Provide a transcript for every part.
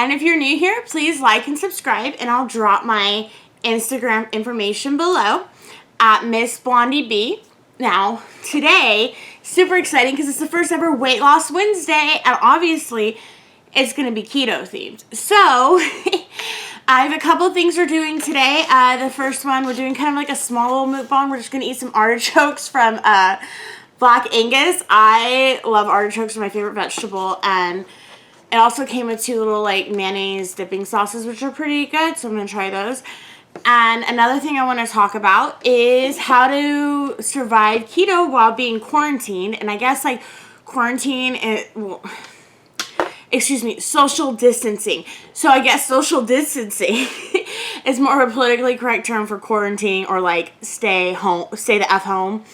And if you're new here, please like and subscribe, and I'll drop my Instagram information below at Miss Blondie B. Now, today, super exciting because it's the first ever Weight Loss Wednesday, and obviously, it's going to be keto themed. So, I have a couple of things we're doing today. The first one, we're doing kind of like a small little mukbang. We're just going to eat some artichokes from Black Angus. I love artichokes, they're my favorite vegetable, and it also came with 2 little like mayonnaise dipping sauces, which are pretty good, so I'm going to try those. And another thing I want to talk about is how to survive keto while being quarantined. And I guess like social distancing. So I guess social distancing is more of a politically correct term for quarantine, or like stay the F home.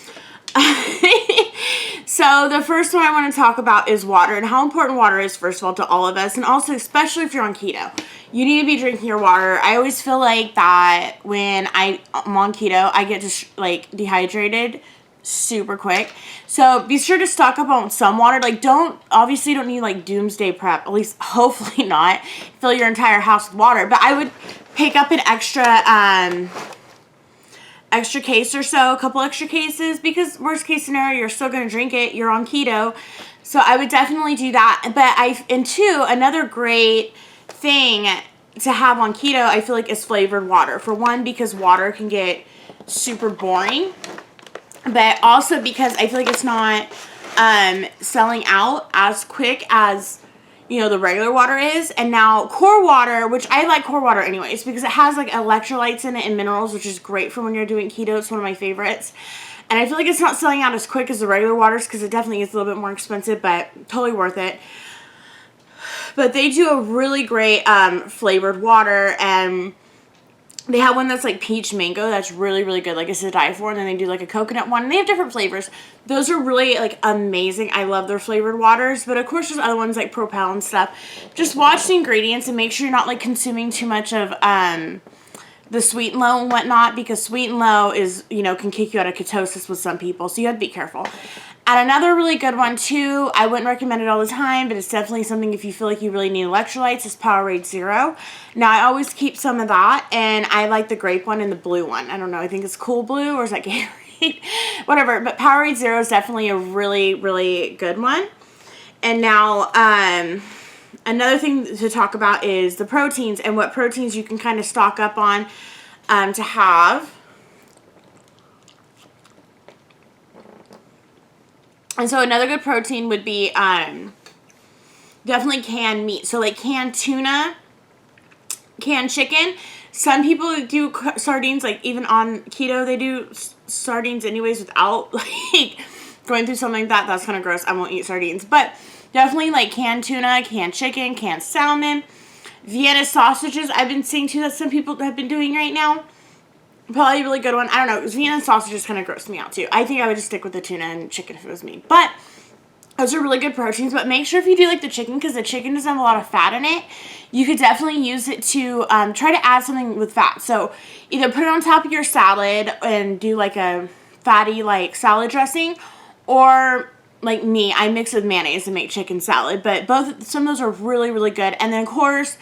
So the first one I want to talk about is water, and how important water is, first of all, to all of us, and also especially if you're on keto. You need to be drinking your water. I always feel like that when I'm on keto, I get just like dehydrated super quick. So be sure to stock up on some water. Like don't need like doomsday prep, at least hopefully not fill your entire house with water, but I would pick up an extra case or so, a couple extra cases, because worst case scenario, you're still going to drink it. You're on keto. So I would definitely do that. And two, another great thing to have on keto, I feel like, is flavored water. For one, because water can get super boring, but also because I feel like it's not selling out as quick as, you know, the regular water is. And now core water, which I like core water anyways, because it has like electrolytes in it and minerals, which is great for when you're doing keto. It's one of my favorites. And I feel like it's not selling out as quick as the regular waters, because it definitely is a little bit more expensive, but totally worth it. But they do a really great flavored water, and they have one that's like peach mango. That's really, really good. Like, it's to die for. And then they do like a coconut one. And they have different flavors. Those are really like amazing. I love their flavored waters. But of course, there's other ones like Propel and stuff. Just watch the ingredients and make sure you're not like consuming too much of the sweet and low and whatnot. Because sweet and low is, you know, can kick you out of ketosis with some people. So you have to be careful. And another really good one too, I wouldn't recommend it all the time, but it's definitely something if you feel like you really need electrolytes, is Powerade Zero. Now, I always keep some of that, and I like the grape one and the blue one. I don't know, I think it's Cool Blue, or is that Gatorade? Whatever, but Powerade Zero is definitely a really, really good one. And now, another thing to talk about is the proteins, and what proteins you can kind of stock up on to have. And so another good protein would be definitely canned meat. So like canned tuna, canned chicken. Some people do sardines, like even on keto, they do sardines anyways without like going through something like that. That's kind of gross. I won't eat sardines. But definitely like canned tuna, canned chicken, canned salmon. Vienna sausages, I've been seeing too that some people have been doing right now. Probably a really good one. I don't know, because Vienna sausages kind of gross me out too. I think I would just stick with the tuna and chicken if it was me. But those are really good proteins. But make sure if you do like the chicken, because the chicken doesn't have a lot of fat in it, you could definitely use it to try to add something with fat. So either put it on top of your salad and do like a fatty like salad dressing, or like me, I mix with mayonnaise and make chicken salad. But some of those are really, really good. And then of course,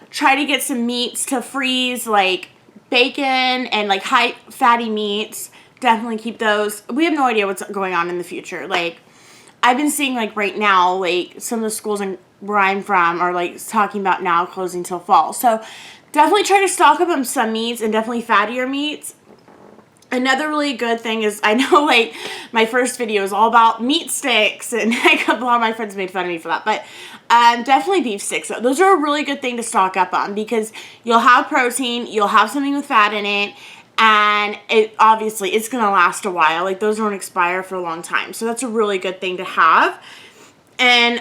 try to get some meats to freeze, like bacon and like high fatty meats. Definitely keep those. We have no idea what's going on in the future. Like, I've been seeing like right now, like some of the schools where I'm from are like talking about now closing till fall. So definitely try to stock up on some meats, and definitely fattier meats. Another really good thing is, I know like my first video is all about meat sticks, and a lot of my friends made fun of me for that, but definitely beef sticks. Those are a really good thing to stock up on, because you'll have protein, you'll have something with fat in it, and obviously it's going to last a while. Like, those don't expire for a long time, so that's a really good thing to have. And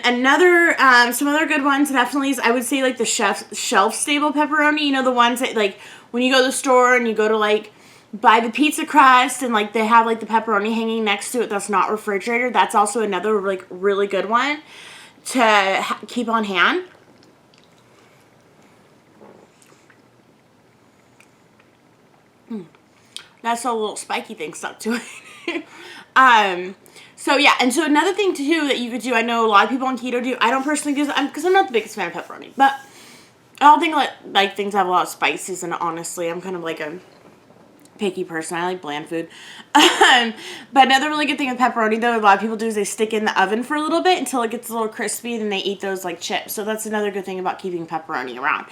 some other good ones definitely is, I would say, like the shelf-stable pepperoni. You know, the ones that like when you go to the store and you go to like buy the pizza crust, and like they have like the pepperoni hanging next to it that's not refrigerated. That's also another like really good one to keep on hand. That's a little spiky thing stuck to it. So yeah, and so another thing too that you could do, I know a lot of people on keto do, I don't personally do this because I'm not the biggest fan of pepperoni, but I don't think like things have a lot of spices in it, honestly. I'm kind of like a picky person. I like bland food. But another really good thing with pepperoni, though, a lot of people do is they stick it in the oven for a little bit until it gets a little crispy, then they eat those like chips. So that's another good thing about keeping pepperoni around.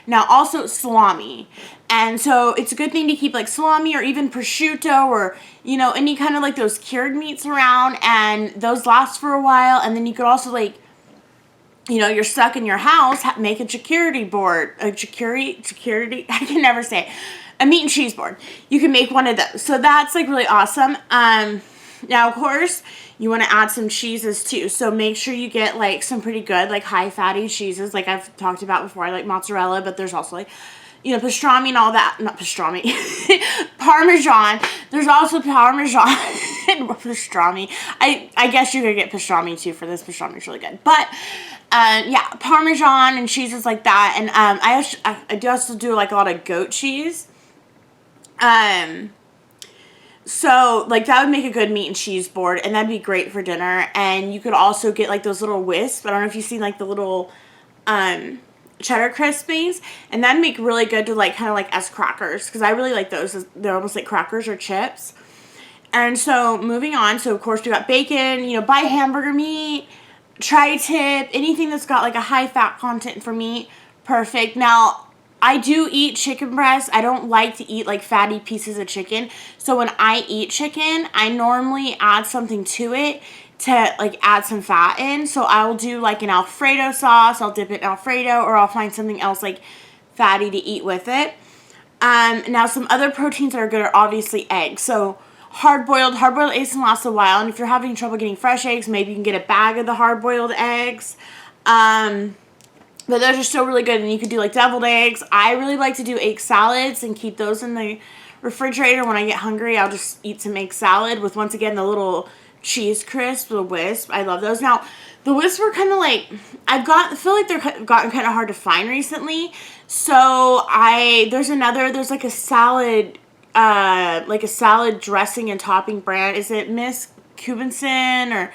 Now, also salami. And so it's a good thing to keep like salami or even prosciutto or, you know, any kind of like those cured meats around, and those last for a while. And then you could also like, you know, you're stuck in your house, make a charcuterie board, I can never say it. A meat and cheese board. You can make one of those. So that's like really awesome. Now, of course, you want to add some cheeses too. So make sure you get like some pretty good, like high fatty cheeses. Like I've talked about before, I like mozzarella, but there's also like, you know, pastrami and all that. Not pastrami. Parmesan. There's also Parmesan and pastrami. I guess you could get pastrami too for this. Pastrami is really good. But, yeah, Parmesan and cheeses like that. And I do also do like a lot of goat cheese. So like that would make a good meat and cheese board, and that'd be great for dinner. And you could also get like those little wisps. I don't know if you've seen like the little cheddar crispies, and that'd make really good to like kind of like as crackers, because I really like those. They're almost like crackers or chips. And so moving on, so of course we got bacon, you know, buy hamburger meat, tri-tip, anything that's got like a high fat content for meat, perfect. Now, I do eat chicken breast. I don't like to eat like fatty pieces of chicken. So when I eat chicken, I normally add something to it to like add some fat in. So I will do like an Alfredo sauce. I'll dip it in Alfredo, or I'll find something else like fatty to eat with it. Now some other proteins that are good are obviously eggs. So hard-boiled eggs can last a while. And if you're having trouble getting fresh eggs, maybe you can get a bag of the hard-boiled eggs. But those are still really good, and you could do like deviled eggs. I really like to do egg salads and keep those in the refrigerator. When I get hungry, I'll just eat some egg salad with, once again, the little cheese crisp, the wisp. I love those. Now, the wisps were kind of like, I feel like they're gotten kind of hard to find recently. So there's like a salad dressing and topping brand. Is it Miss Cubanson or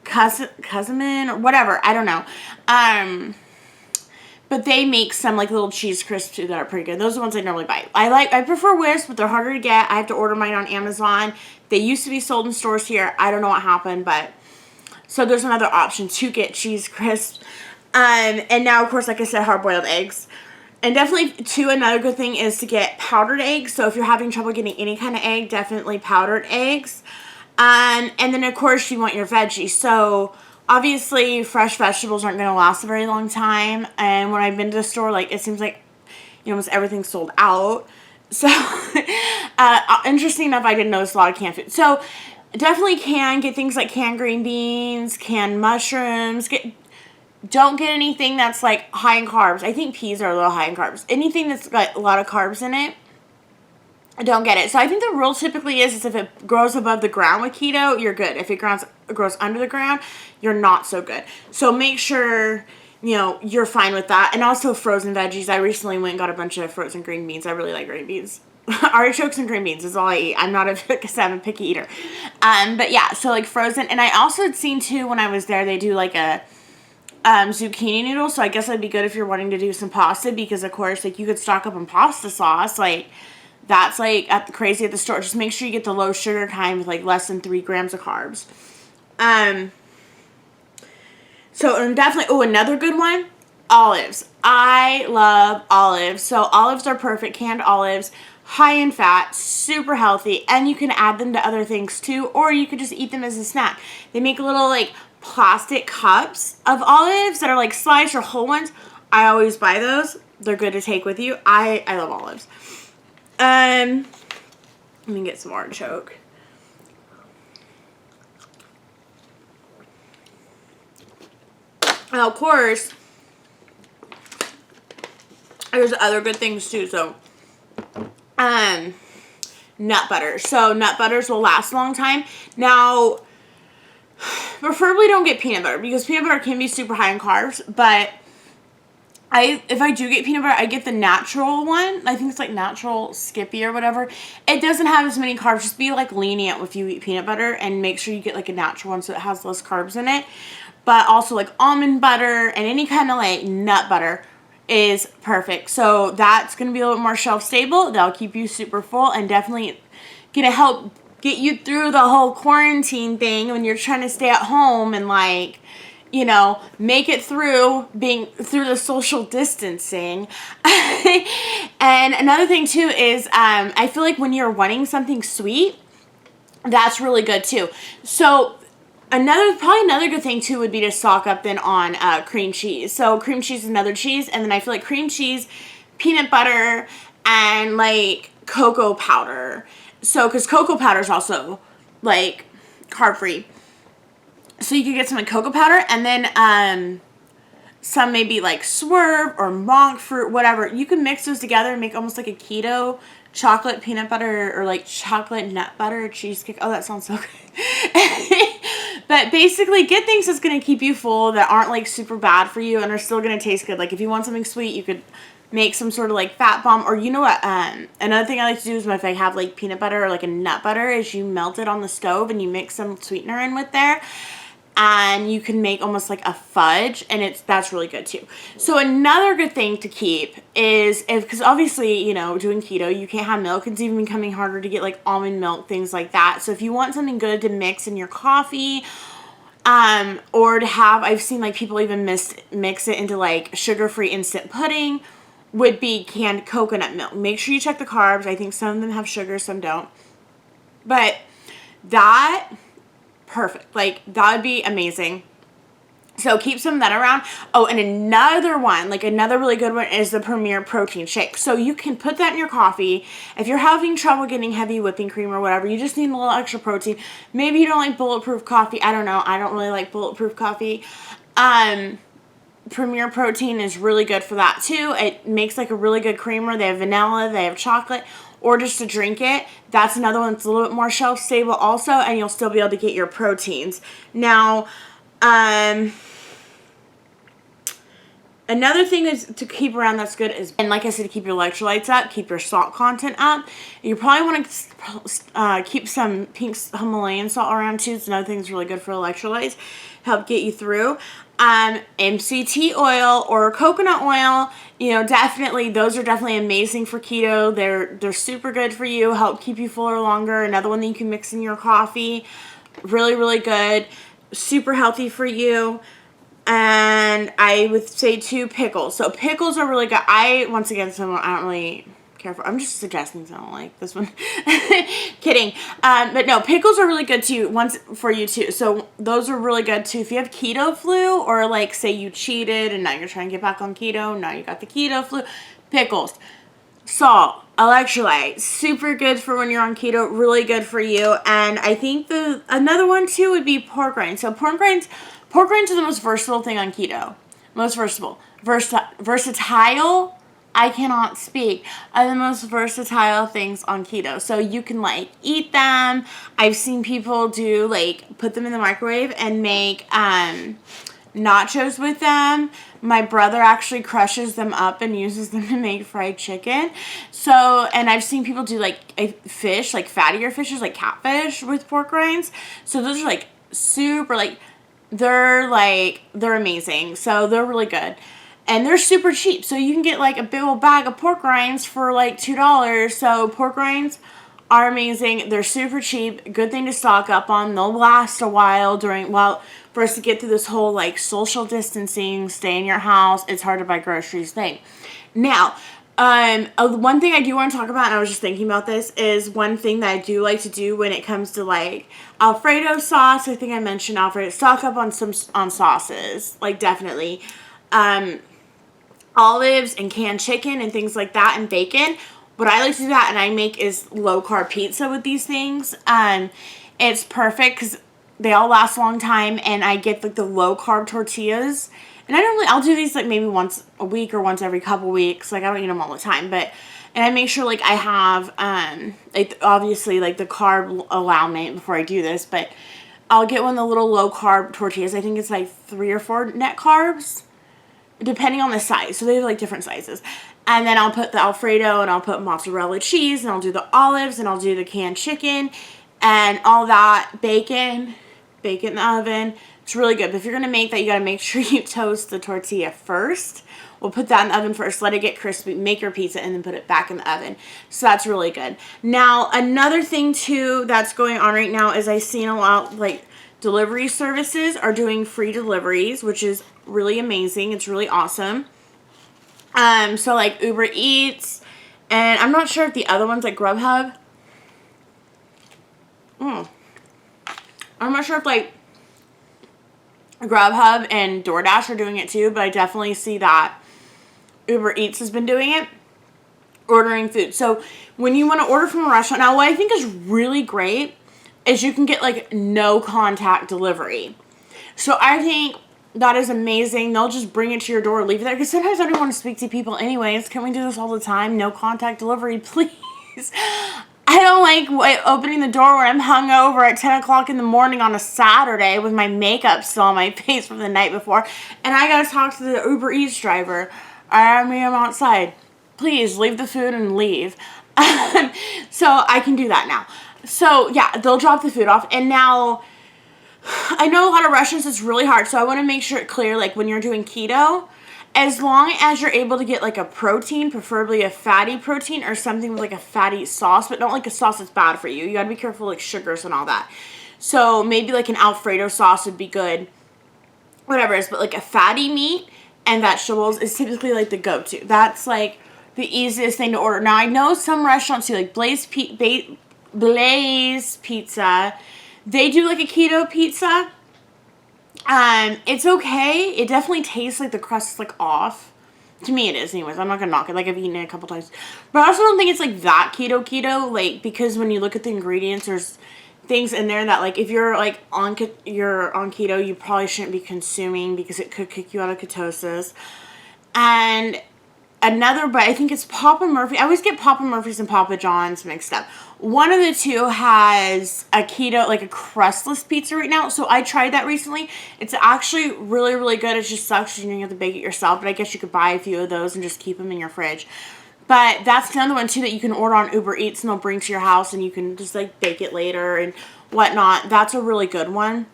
Cousin or whatever? I don't know. But they make some like little cheese crisps too that are pretty good. Those are the ones I normally buy. I prefer wisps, but they're harder to get. I have to order mine on Amazon. They used to be sold in stores here. I don't know what happened, but so there's another option to get cheese crisps. And now, of course, like I said, hard-boiled eggs. And definitely, too, another good thing is to get powdered eggs. So if you're having trouble getting any kind of egg, definitely powdered eggs. And then, of course, you want your veggies. So obviously, fresh vegetables aren't going to last a very long time. And when I've been to the store, like, it seems like, you know, almost everything's sold out. So, interesting enough, I didn't notice a lot of canned food. So, definitely can get things like canned green beans, canned mushrooms. Don't get anything that's, like, high in carbs. I think peas are a little high in carbs. Anything that's got a lot of carbs in it, don't get it. So I think the rule typically is if it grows above the ground with keto, you're good. If it grows under the ground, you're not so good. So make sure, you know, you're fine with that. And also frozen veggies. I recently went and got a bunch of frozen green beans. I really like green beans. Artichokes and green beans is all I eat. I'm not a picky eater. But yeah, so like frozen. And I also had seen too when I was there, they do like a zucchini noodle. So I guess that'd be good if you're wanting to do some pasta, because of course, like you could stock up on pasta sauce. Like that's like crazy at the store. Just make sure you get the low sugar kind with like less than 3 grams of carbs. So and definitely, another good one, olives. I love olives. So olives are perfect. Canned olives, high in fat, super healthy, and you can add them to other things too, or you could just eat them as a snack. They make little like plastic cups of olives that are like sliced or whole ones. I always buy those. They're good to take with you. I love olives. Let me get some artichoke. Now, of course, there's other good things too. So, nut butter. So, nut butters will last a long time. Now, preferably don't get peanut butter, because peanut butter can be super high in carbs, but if I do get peanut butter, I get the natural one. I think it's like natural Skippy or whatever. It doesn't have as many carbs. Just be like lenient if you eat peanut butter, and make sure you get like a natural one so it has less carbs in it. But also like almond butter and any kind of like nut butter is perfect. So that's going to be a little bit more shelf stable. That'll keep you super full and definitely going to help get you through the whole quarantine thing when you're trying to stay at home and like, you know, make it through the social distancing. And another thing too is I feel like when you're wanting something sweet, that's really good too. So probably another good thing too would be to stock up then on cream cheese. So cream cheese is another cheese, and then I feel like cream cheese, peanut butter, and like cocoa powder. So because cocoa powder is also like carb free. So you could get some like cocoa powder, and then some maybe like Swerve or monk fruit, whatever. You can mix those together and make almost like a keto chocolate peanut butter or like chocolate nut butter cheesecake. Oh, that sounds so good. But basically get things that's going to keep you full that aren't like super bad for you and are still going to taste good. Like if you want something sweet, you could make some sort of like fat bomb, or you know what, another thing I like to do is if I have like peanut butter or like a nut butter is you melt it on the stove and you mix some sweetener in with there. And you can make almost like a fudge, and that's really good too. So another good thing to keep is because obviously, you know, doing keto, you can't have milk. It's even becoming harder to get like almond milk, things like that. So if you want something good to mix in your coffee, or to have, I've seen like people even mix it into like sugar-free instant pudding, would be canned coconut milk. Make sure you check the carbs. I think some of them have sugar, some don't. But that, perfect. Like, that would be amazing. So keep some of that around. Oh, and another one, like another really good one is the Premier Protein Shake. So you can put that in your coffee. If you're having trouble getting heavy whipping cream or whatever, you just need a little extra protein. Maybe you don't like bulletproof coffee. I don't know. I don't really like bulletproof coffee. Premier Protein is really good for that too. It makes like a really good creamer. They have vanilla, they have chocolate, or just to drink it. That's another one that's a little bit more shelf stable also, and you'll still be able to get your proteins. Now, another thing is to keep around that's good is, and like I said, to keep your electrolytes up, keep your salt content up. You probably want to keep some pink Himalayan salt around too. It's another thing that's really good for electrolytes, help get you through. MCT oil or coconut oil, you know, definitely, those are definitely amazing for keto. They're super good for you, help keep you fuller longer. Another one that you can mix in your coffee, really, really good, super healthy for you. And I would say too, pickles. So pickles are really good. Once again, I don't really care for. I'm just suggesting something like this one. Kidding. But no, pickles are really good too. For you too. So those are really good too. If you have keto flu, or like say you cheated and now you're trying to get back on keto, now you got the keto flu, pickles, salt, electrolytes, super good for when you're on keto, really good for you. And I think another one too would be pork rinds. So pork rinds are the most versatile thing on keto. Most versatile. Versatile. I cannot speak. Are the most versatile things on keto. So you can like eat them. I've seen people do like put them in the microwave and make nachos with them. My brother actually crushes them up and uses them to make fried chicken. So, and I've seen people do like a fish, like fattier fishes, like catfish with pork rinds. So those are like super like, they're amazing. So they're really good. And they're super cheap. So you can get like a big old bag of pork rinds for like $2. So pork rinds are amazing. They're super cheap. Good thing to stock up on. They'll last a while for us to get through this whole like social distancing, stay in your house, it's hard to buy groceries thing. Now, one thing I do want to talk about, and I was just thinking about this, is one thing that I do like to do when it comes to like Alfredo sauce. I think I mentioned Alfredo. Stock up on sauces, like definitely. Olives and canned chicken and things like that, and bacon. What I like to do that and I make is low carb pizza with these things. It's perfect because they all last a long time, and I get like the low carb tortillas. And I'll do these like maybe once a week or once every couple weeks. Like I don't eat them all the time, and I make sure like I have like obviously like the carb allowance before I do this, but I'll get one of the little low carb tortillas. I think it's like 3 or 4 net carbs, depending on the size. So they have like different sizes. And then I'll put the Alfredo, and I'll put mozzarella cheese, and I'll do the olives, and I'll do the canned chicken and all that, bacon in the oven. It's really good. But if you're going to make that, you got to make sure you toast the tortilla first We'll put that in the oven first, let it get crispy, make your pizza, and then put it back in the oven. So that's really good. Now, another thing too that's going on right now is I've seen a lot, like, delivery services are doing free deliveries, which is really amazing. It's really awesome. So like Uber Eats, and I'm not sure if the other ones like Grubhub. I'm not sure if like Grubhub and DoorDash are doing it too, but I definitely see that Uber Eats has been doing it, ordering food. So when you want to order from a restaurant, now what I think is really great is you can get like no contact delivery. So I think that is amazing. They'll just bring it to your door, leave it there. Because sometimes I don't want to speak to people anyways. Can we do this all the time? No contact delivery, please. I don't like opening the door when I'm hungover at 10 o'clock in the morning on a Saturday with my makeup still on my face from the night before. And I got to talk to the Uber Eats driver. I'm outside. Please leave the food and leave. So I can do that now. So yeah, they'll drop the food off. And now I know a lot of restaurants it's really hard, so I want to make sure it's clear, like when you're doing keto, as long as you're able to get like a protein, preferably a fatty protein or something with like a fatty sauce, but not like a sauce that's bad for you. You got to be careful like sugars and all that. So maybe like an Alfredo sauce would be good. Whatever it is, but like a fatty meat and vegetables is typically like the go-to. That's like the easiest thing to order. Now I know some restaurants do like Blaze Pizza. They do like a keto pizza. It's okay. It definitely tastes like the crust is like off. To me it is anyways. I'm not gonna knock it. Like I've eaten it a couple times. But I also don't think it's like that keto. Like because when you look at the ingredients, there's things in there that like if you're like you're on keto, you probably shouldn't be consuming because it could kick you out of ketosis. And but I think it's Papa Murphy. I always get Papa Murphy's and Papa John's mixed up. One of the two has a keto, like a crustless pizza right now. So I tried that recently. It's actually really, really good. It just sucks because you have to bake it yourself. But I guess you could buy a few of those and just keep them in your fridge. But that's another one too that you can order on Uber Eats and they'll bring to your house and you can just like bake it later and whatnot. That's a really good one.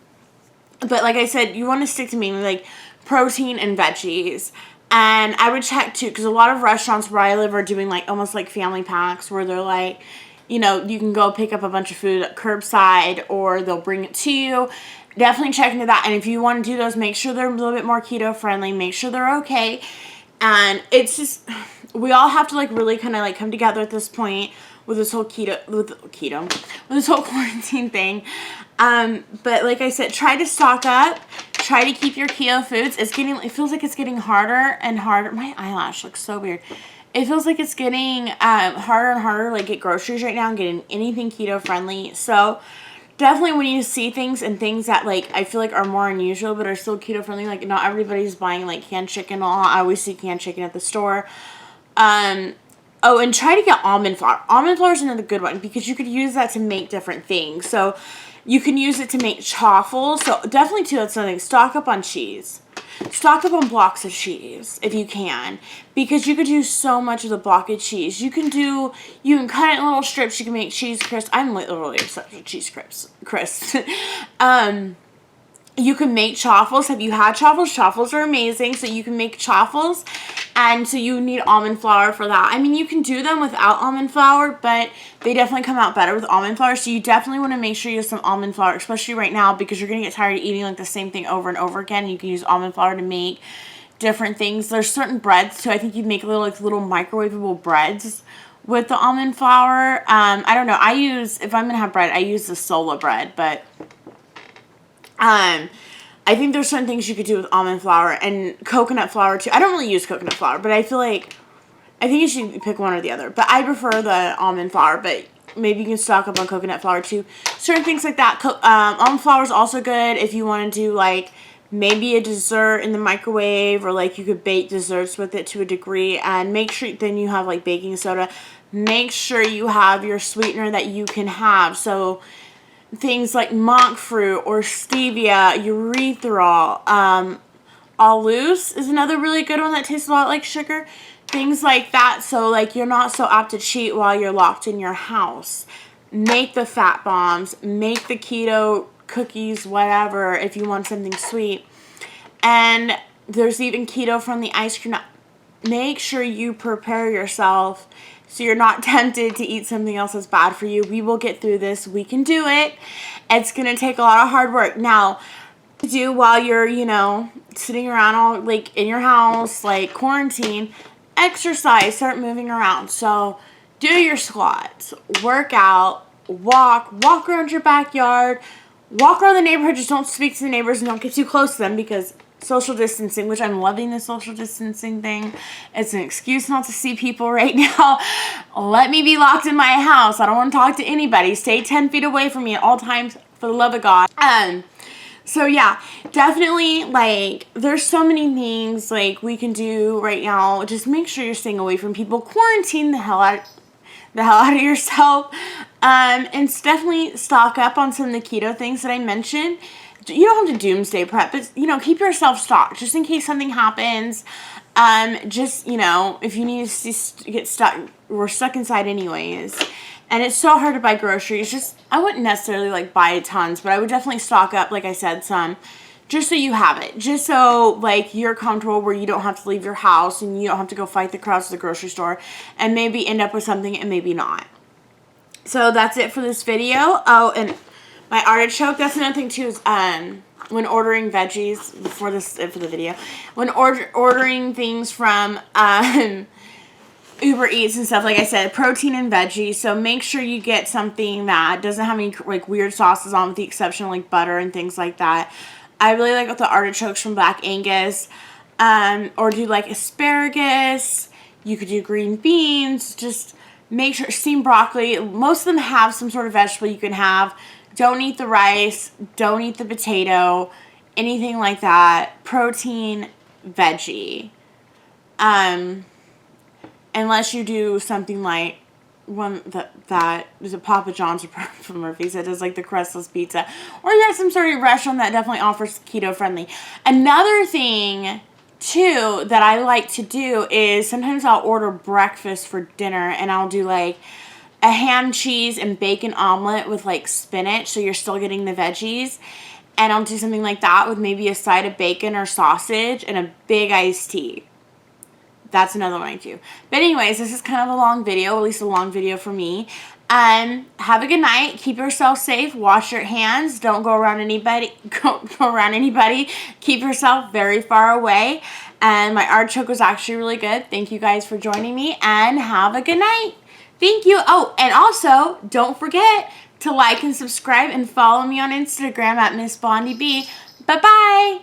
But like I said, you want to stick to mainly like protein and veggies. And I would check too, because a lot of restaurants where I live are doing like almost like family packs where they're like, you know, you can go pick up a bunch of food at curbside or they'll bring it to you. Definitely check into that. And if you want to do those, make sure they're a little bit more keto friendly. Make sure they're okay. And it's just, we all have to like really kind of like come together at this point with this whole with this whole quarantine thing. But like I said, try to stock up. Try to keep your keto foods. It feels like it's getting harder and harder. My eyelash looks so weird. It feels like it's getting harder and harder to like get groceries right now and getting anything keto friendly. So definitely when you see things and things that like I feel like are more unusual but are still keto friendly, like not everybody's buying like canned chicken. I always see canned chicken at the store. Oh, and try to get almond flour. Almond flour is another good one because you could use that to make different things. So you can use it to make chaffles. So definitely too, that's something. Stock up on cheese. Stock up on blocks of cheese if you can, because you could do so much with a block of cheese. You can cut it in little strips. You can make cheese crisps. I'm literally obsessed with cheese crisps. You can make chaffles. Have you had chaffles? Chaffles are amazing. So you can make chaffles. And so you need almond flour for that. I mean, you can do them without almond flour, but they definitely come out better with almond flour. So you definitely want to make sure you have some almond flour, especially right now because you're going to get tired of eating like the same thing over and over again. You can use almond flour to make different things. There's certain breads too. I think you make little microwavable breads with the almond flour. I don't know. If I'm going to have bread, I use the Sola bread, but I think there's certain things you could do with almond flour and coconut flour too. I don't really use coconut flour, but I think you should pick one or the other. But I prefer the almond flour, but maybe you can stock up on coconut flour too. Certain things like that. Almond flour is also good if you want to do like maybe a dessert in the microwave, or like you could bake desserts with it to a degree. And make sure then you have like baking soda. Make sure you have your sweetener that you can have. So things like monk fruit or stevia, erythritol, all-loose is another really good one that tastes a lot like sugar. Things like that, so like you're not so apt to cheat while you're locked in your house. Make the fat bombs, make the keto cookies, whatever, if you want something sweet. And there's even keto from the ice cream. make sure you prepare yourself so you're not tempted to eat something else that's bad for you. We will get through this. We can do it. It's going to take a lot of hard work. Now, do while you're, you know, sitting around all like in your house, like quarantine, exercise, start moving around. So do your squats, work out, walk around your backyard, walk around the neighborhood. Just don't speak to the neighbors and don't get too close to them, because social distancing, which I'm loving the social distancing thing. It's an excuse not to see people right now. Let me be locked in my house. I don't want to talk to anybody. Stay 10 feet away from me at all times, for the love of God. So yeah, definitely, like, there's so many things, like, we can do right now. Just make sure you're staying away from people. Quarantine the hell out of yourself. And definitely stock up on some of the keto things that I mentioned. You don't have to doomsday prep, but, you know, keep yourself stocked just in case something happens. Just, you know, if you need to get stuck, we're stuck inside anyways. And it's so hard to buy groceries. Just, I wouldn't necessarily, like, buy tons, but I would definitely stock up, like I said, some, just so you have it. Just so, like, you're comfortable where you don't have to leave your house and you don't have to go fight the crowds at the grocery store and maybe end up with something and maybe not. So that's it for this video. Oh, and my artichoke, that's another thing, too, is, when ordering veggies, for the video, when ordering things from, Uber Eats and stuff, like I said, protein and veggies. So make sure you get something that doesn't have any, like, weird sauces on, with the exception of, like, butter and things like that. I really like the artichokes from Black Angus. Or do, like, asparagus. You could do green beans. Just make sure, steamed broccoli. Most of them have some sort of vegetable you can have. Don't eat the rice. Don't eat the potato. Anything like that. Protein, veggie. Unless you do something like one that is a Papa John's or from Murphy's that does, like, the crustless pizza, or you're at some sort of restaurant that definitely offers keto friendly. Another thing too that I like to do is sometimes I'll order breakfast for dinner, and I'll do, like, a ham, cheese, and bacon omelet with, like, spinach, so you're still getting the veggies. And I'll do something like that with maybe a side of bacon or sausage and a big iced tea. That's another one I do. But anyways, this is kind of a long video, at least a long video for me. Have a good night. Keep yourself safe. Wash your hands. Don't go around anybody. Go around anybody. Keep yourself very far away. And my artichoke was actually really good. Thank you guys for joining me, and have a good night. Thank you. Oh, and also, don't forget to like and subscribe and follow me on Instagram at Miss Blondie B. Bye-bye.